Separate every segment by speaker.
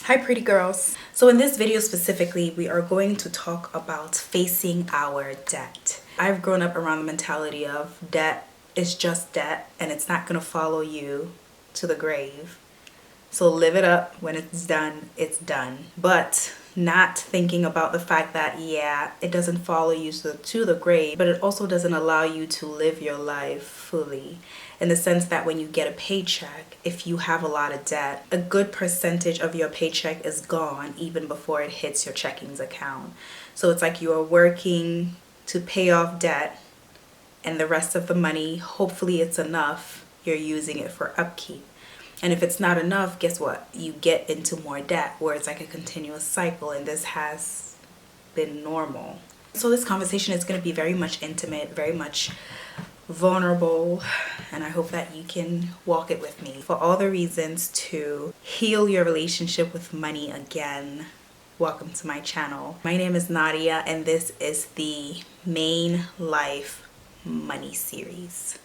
Speaker 1: Hi pretty girls. So in this video specifically, we are going to talk about facing our debt. I've grown up around the mentality of debt is just debt and it's not going to follow you to the grave. So live it up. When it's done, it's done. But not thinking about the fact that, yeah, it doesn't follow you to the grave, but it also doesn't allow you to live your life fully. In the sense that when you get a paycheck, if you have a lot of debt, a good percentage of your paycheck is gone even before it hits your checkings account. So it's like you are working to pay off debt, and the rest of the money, hopefully it's enough, you're using it for upkeep. And if it's not enough, guess what? You get into more debt, where it's like a continuous cycle, and this has been normal. So this conversation is going to be very much intimate, very much vulnerable, and I hope that you can walk it with me. For all the reasons to heal your relationship with money again, welcome to my channel. My name is Nadia, and this is the Main Life Money series.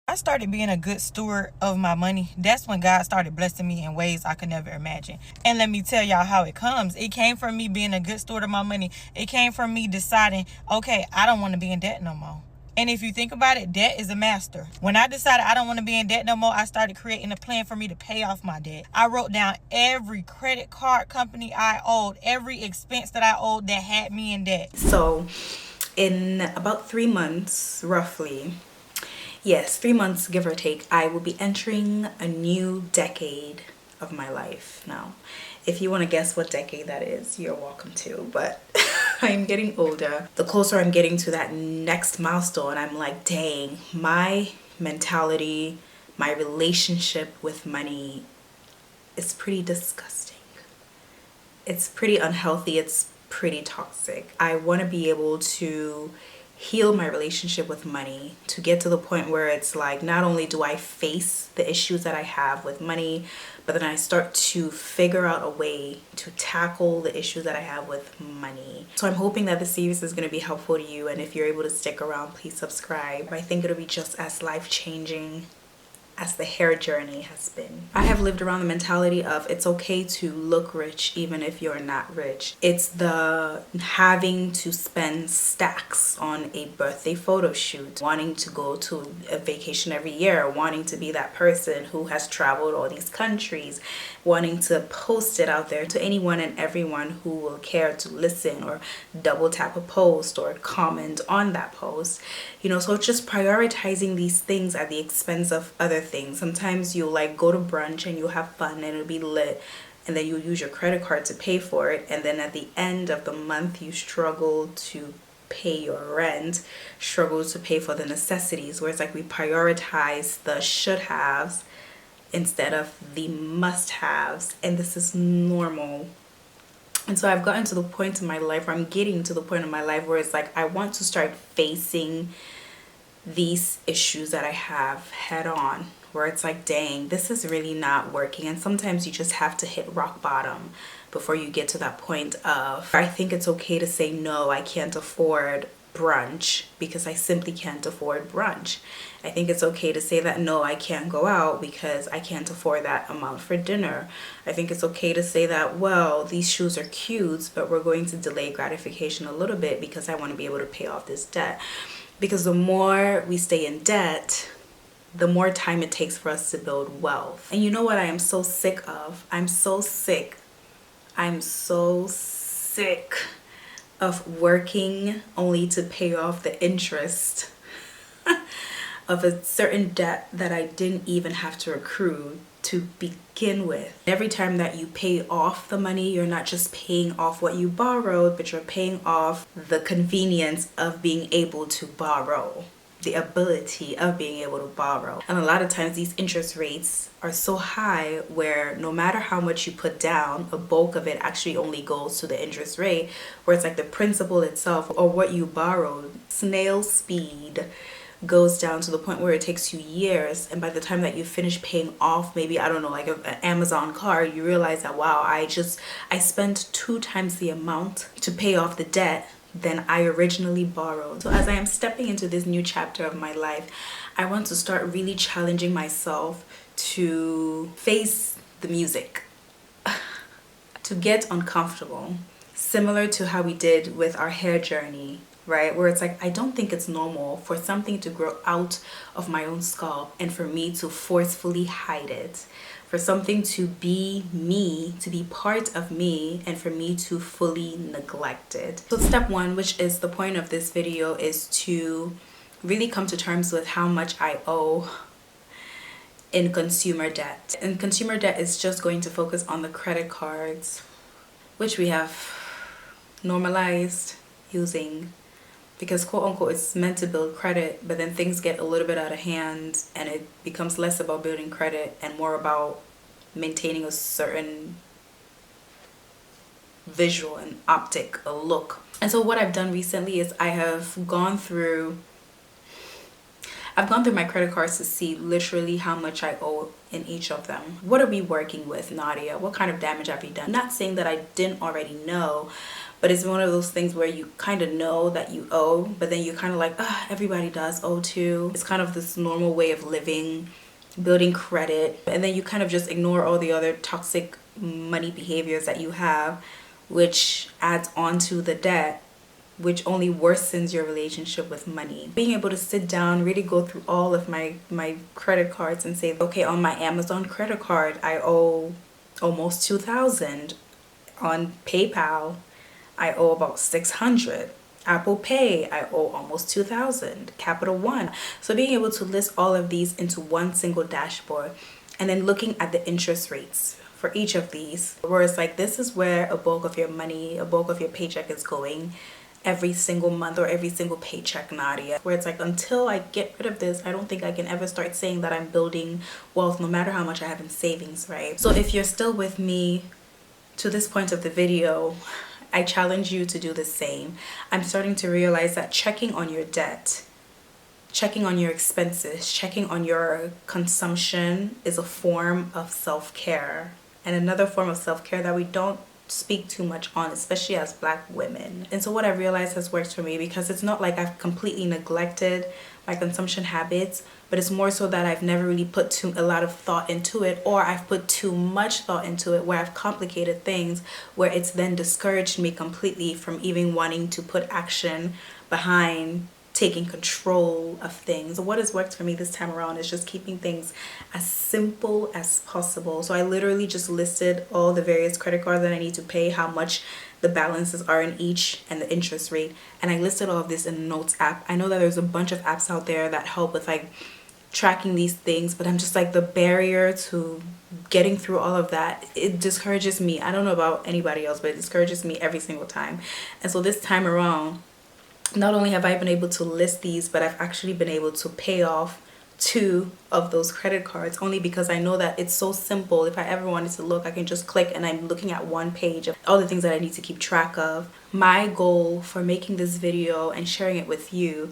Speaker 2: I started being a good steward of my money. That's when God started blessing me in ways I could never imagine. And let me tell y'all how it comes. It came from me being a good steward of my money. It came from me deciding, okay, I don't want to be in debt no more. And if you think about it, debt is a master. When I decided I don't want to be in debt no more, I started creating a plan for me to pay off my debt. I wrote down every credit card company I owed, every expense that I owed that had me in debt.
Speaker 1: So in about 3 months, roughly, yes, 3 months, give or take, I will be entering a new decade of my life. Now, if you want to guess what decade that is, you're welcome to, but I'm getting older. The closer I'm getting to that next milestone, I'm like, dang, my mentality, my relationship with money is pretty disgusting. It's pretty unhealthy. It's pretty toxic. I want to be able to heal my relationship with money, to get to the point where it's like, not only do I face the issues that I have with money, but then I start to figure out a way to tackle the issues that I have with money. So I'm hoping that this series is going to be helpful to you, and if you're able to stick around, please subscribe. I think it'll be just as life-changing as the hair journey has been. I have lived around the mentality of it's okay to look rich even if you're not rich. It's the having to spend stacks on a birthday photo shoot, wanting to go to a vacation every year, wanting to be that person who has traveled all these countries, wanting to post it out there to anyone and everyone who will care to listen or double tap a post or comment on that post. You know, so just prioritizing these things at the expense of other things. Sometimes you'll like go to brunch and you'll have fun and it'll be lit, and then you'll use your credit card to pay for it, and then at the end of the month you struggle to pay your rent, struggle to pay for the necessities, where it's like we prioritize the should-haves instead of the must-haves, and this is normal. And so I've gotten to the point in my life, or I'm getting to the point in my life where it's like I want to start facing these issues that I have head on, where it's like, dang, this is really not working. And sometimes you just have to hit rock bottom before you get to that point of, I think it's okay to say, no, I can't afford brunch because I simply can't afford brunch. I think it's okay to say that, no, I can't go out because I can't afford that amount for dinner. I think it's okay to say that, well, these shoes are cute, but we're going to delay gratification a little bit because I want to be able to pay off this debt. Because the more we stay in debt, the more time it takes for us to build wealth. And you know what I am so sick of? I'm so sick of working only to pay off the interest of a certain debt that I didn't even have to accrue to begin with. Every time that you pay off the money, you're not just paying off what you borrowed, but you're paying off the convenience of being able to borrow, the ability of being able to borrow. And a lot of times these interest rates are so high where no matter how much you put down, a bulk of it actually only goes to the interest rate, where it's like the principal itself or what you borrowed, snail speed, goes down to the point where it takes you years, and by the time that you finish paying off, maybe, I don't know, like an Amazon card, you realize that, wow, I spent 2 times the amount to pay off the debt than I originally borrowed. So as I am stepping into this new chapter of my life, I want to start really challenging myself to face the music, to get uncomfortable, similar to how we did with our hair journey, right? Where it's like, I don't think it's normal for something to grow out of my own scalp and for me to forcefully hide it, for something to be me, to be part of me, and for me to fully neglect it. So step one, which is the point of this video, is to really come to terms with how much I owe in consumer debt. And consumer debt is just going to focus on the credit cards, which we have normalized using because quote unquote it's meant to build credit, but then things get a little bit out of hand and it becomes less about building credit and more about maintaining a certain visual and optic look. And so what I've done recently is I've gone through my credit cards to see literally how much I owe in each of them. What are we working with, Nadia? What kind of damage have you done? Not saying that I didn't already know, but it's one of those things where you kind of know that you owe, but then you're kind of like, everybody does owe too. It's kind of this normal way of living, building credit, and then you kind of just ignore all the other toxic money behaviors that you have, which adds on to the debt, which only worsens your relationship with money. Being able to sit down, really go through all of my credit cards and say, okay, on my Amazon credit card, I owe almost $2,000. On PayPal, I owe about $600. Apple Pay, I owe almost $2,000. Capital One. So being able to list all of these into one single dashboard and then looking at the interest rates for each of these, where it's like, this is where a bulk of your money, a bulk of your paycheck is going every single month or every single paycheck, Nadia. Where it's like, until I get rid of this, I don't think I can ever start saying that I'm building wealth no matter how much I have in savings, right? So if you're still with me to this point of the video, I challenge you to do the same. I'm starting to realize that checking on your debt, checking on your expenses, checking on your consumption is a form of self-care. And another form of self-care that we don't speak too much on, especially as Black women. And so what I realized has worked for me, because it's not like I've completely neglected my consumption habits, but it's more so that I've never really put a lot of thought into it, or I've put too much thought into it where I've complicated things, where it's then discouraged me completely from even wanting to put action behind taking control of things. So what has worked for me this time around is just keeping things as simple as possible. So I literally just listed all the various credit cards that I need to pay, how much the balances are in each, and the interest rate. And I listed all of this in the Notes app. I know that there's a bunch of apps out there that help with like tracking these things, but I'm just like, the barrier to getting through all of that, it discourages me. I don't know about anybody else, but it discourages me every single time. And so this time around, not only have I been able to list these, but I've actually been able to pay off 2 of those credit cards, only because I know that it's so simple. If I ever wanted to look, I can just click and I'm looking at one page of all the things that I need to keep track of. My goal for making this video and sharing it with you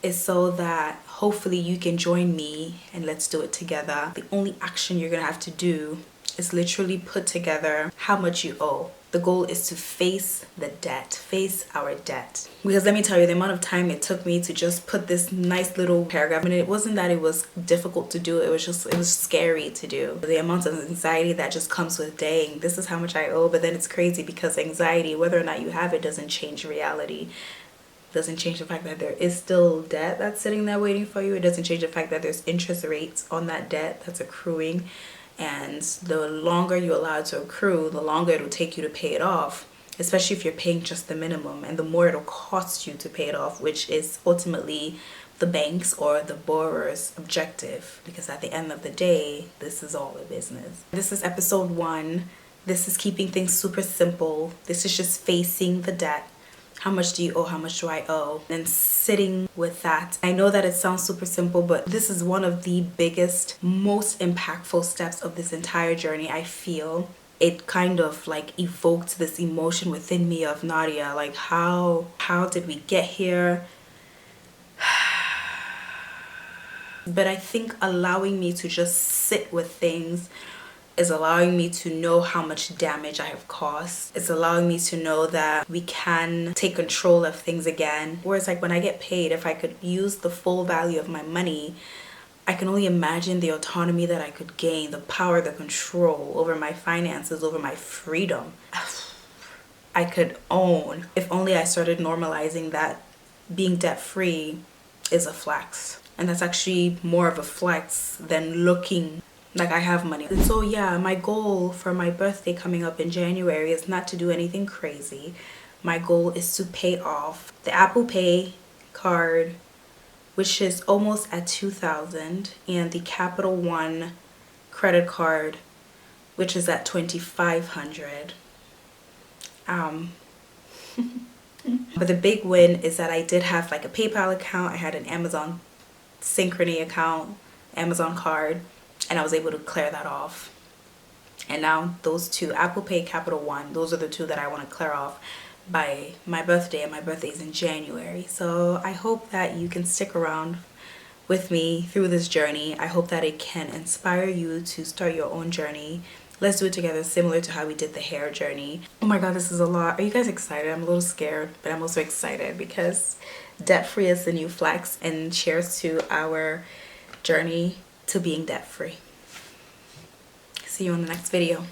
Speaker 1: is so that hopefully you can join me and let's do it together. The only action you're gonna have to do is literally put together how much you owe. The goal is to face the debt, face our debt. Because let me tell you, the amount of time it took me to just put this nice little paragraph, and it wasn't that it was difficult to do, it was scary to do. The amount of anxiety that just comes with, dang, this is how much I owe. But then it's crazy because anxiety, whether or not you have it, doesn't change reality. Doesn't change the fact that there is still debt that's sitting there waiting for you. It doesn't change the fact that there's interest rates on that debt that's accruing. And the longer you allow it to accrue, the longer it'll take you to pay it off, especially if you're paying just the minimum, and the more it'll cost you to pay it off, which is ultimately the bank's or the borrower's objective, because at the end of the day, this is all a business. This is episode 1. This is keeping things super simple. This is just facing the debt. How much do you owe? How much do I owe? And sitting with that. I know that it sounds super simple, but this is one of the biggest, most impactful steps of this entire journey, I feel. It kind of like evoked this emotion within me of, Nadia, like how did we get here? But I think allowing me to just sit with things It's allowing me to know how much damage I have caused. It's allowing me to know that we can take control of things again. Whereas like when I get paid, if I could use the full value of my money, I can only imagine the autonomy that I could gain, the power, the control over my finances, over my freedom I could own. If only I started normalizing that being debt free is a flex. And that's actually more of a flex than looking like I have money. And so yeah, my goal for my birthday coming up in January is not to do anything crazy. My goal is to pay off the Apple Pay card, which is almost at $2,000, and the Capital One credit card, which is at $2,500. But the big win is that I did have like a PayPal account, I had an Amazon Synchrony account, Amazon card, and I was able to clear that off. And now those two, Apple Pay, Capital One, those are the two that I want to clear off by my birthday, and my birthday is in January. So I hope that you can stick around with me through this journey. I hope that it can inspire you to start your own journey. Let's do it together, similar to how we did the hair journey. Oh my god, this is a lot. Are you guys excited? I'm a little scared, but I'm also excited because debt-free is the new flex, and cheers to our journey to being debt-free. See you in the next video.